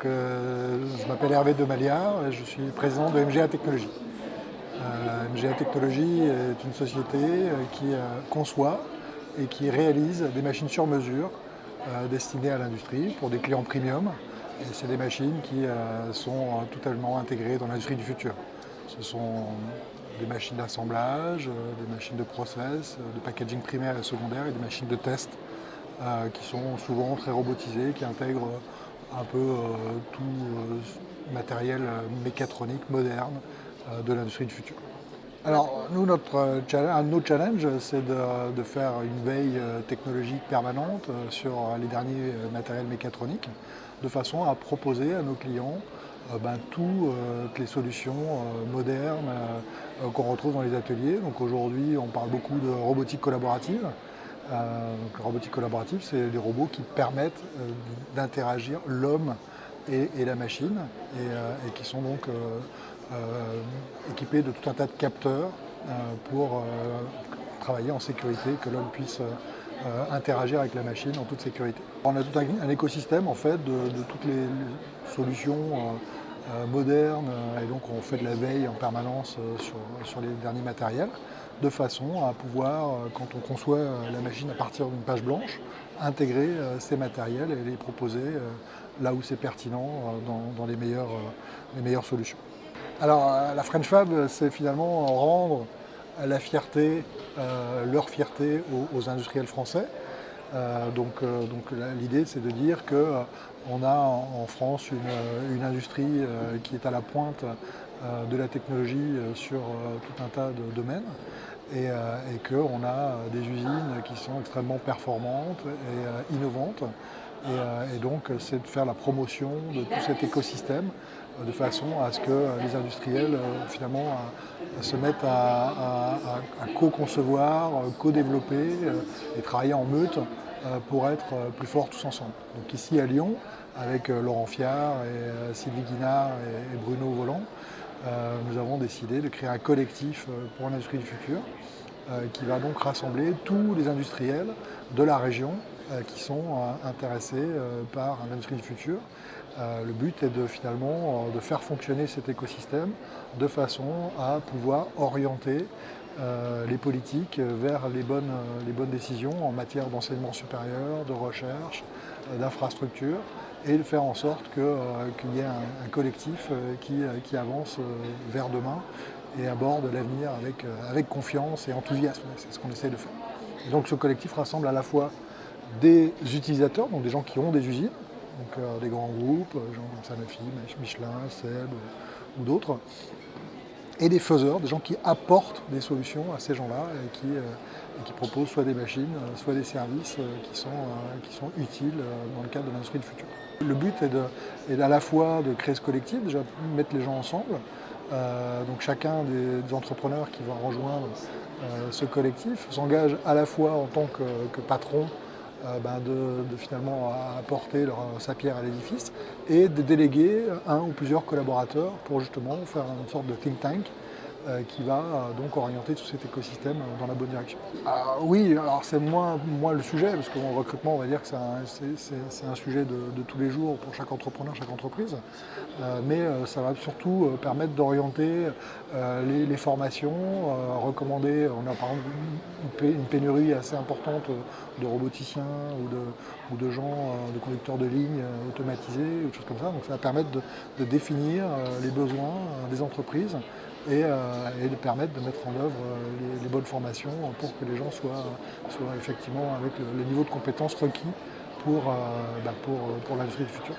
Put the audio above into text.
Je m'appelle Hervé Demaliard et je suis président de MGA Technologies. MGA Technologies est une société qui conçoit et qui réalise des machines sur mesure destinées à l'industrie pour des clients premium. Et c'est des machines qui sont totalement intégrées dans l'industrie du futur. Ce sont des machines d'assemblage, des machines de process, de packaging primaire et secondaire et des machines de test qui sont souvent très robotisées, qui intègrent un peu tout matériel mécatronique moderne de l'industrie du futur. Alors nous, un de nos challenges, c'est de faire une veille technologique permanente sur les derniers matériels mécatroniques, de façon à proposer à nos clients toutes les solutions modernes qu'on retrouve dans les ateliers. Donc aujourd'hui, on parle beaucoup de robotique collaborative. La robotique collaborative, c'est des robots qui permettent d'interagir l'homme et la machine et qui sont donc équipés de tout un tas de capteurs pour travailler en sécurité, que l'homme puisse interagir avec la machine en toute sécurité. On a tout un écosystème en fait de toutes les solutions modernes et donc on fait de la veille en permanence sur les derniers matériels de façon à pouvoir, quand on conçoit la machine à partir d'une page blanche, intégrer ces matériels et les proposer là où c'est pertinent dans les meilleures solutions. Alors la French Fab, c'est finalement rendre la fierté, leur fierté aux industriels français. L'idée, c'est de dire qu'on a en France une industrie qui est à la pointe de la technologie sur tout un tas de domaines et qu'on a des usines qui sont extrêmement performantes et innovantes. Et donc, c'est de faire la promotion de tout cet écosystème de façon à ce que les industriels finalement se mettent à co-concevoir, co-développer et travailler en meute pour être plus forts tous ensemble. Donc ici à Lyon, avec Laurent Fiard et Sylvie Guinard et Bruno Volant, nous avons décidé de créer un collectif pour l'industrie du futur qui va donc rassembler tous les industriels de la région qui sont intéressés par l'industrie du futur. Le but est finalement de faire fonctionner cet écosystème de façon à pouvoir orienter les politiques vers les bonnes décisions en matière d'enseignement supérieur, de recherche, d'infrastructure, et de faire en sorte qu'il y ait un collectif qui avance vers demain et aborde l'avenir avec confiance et enthousiasme. C'est ce qu'on essaie de faire. Et donc ce collectif rassemble à la fois des utilisateurs, donc des gens qui ont des usines, donc des grands groupes, gens comme Sanofi, Michelin, Seb ou d'autres, et des faiseurs, des gens qui apportent des solutions à ces gens-là et qui proposent soit des machines, soit des services qui sont utiles dans le cadre de l'industrie du futur. Le but est à la fois de créer ce collectif, déjà mettre les gens ensemble. Donc chacun des entrepreneurs qui va rejoindre ce collectif s'engage à la fois en tant que patron de finalement apporter sa pierre à l'édifice et de déléguer un ou plusieurs collaborateurs pour justement faire une sorte de think tank qui va donc orienter tout cet écosystème dans la bonne direction. Oui, alors c'est moins le sujet, parce que le recrutement, on va dire que c'est un sujet de tous les jours pour chaque entrepreneur, chaque entreprise, mais ça va surtout permettre d'orienter les formations, recommander, on a par exemple une pénurie assez importante de roboticiens ou de gens, de conducteurs de lignes automatisés, ou des choses comme ça, donc ça va permettre de définir les besoins des entreprises et de permettre de mettre en œuvre les bonnes formations pour que les gens soient effectivement avec le niveau de compétences requis pour l'industrie du futur.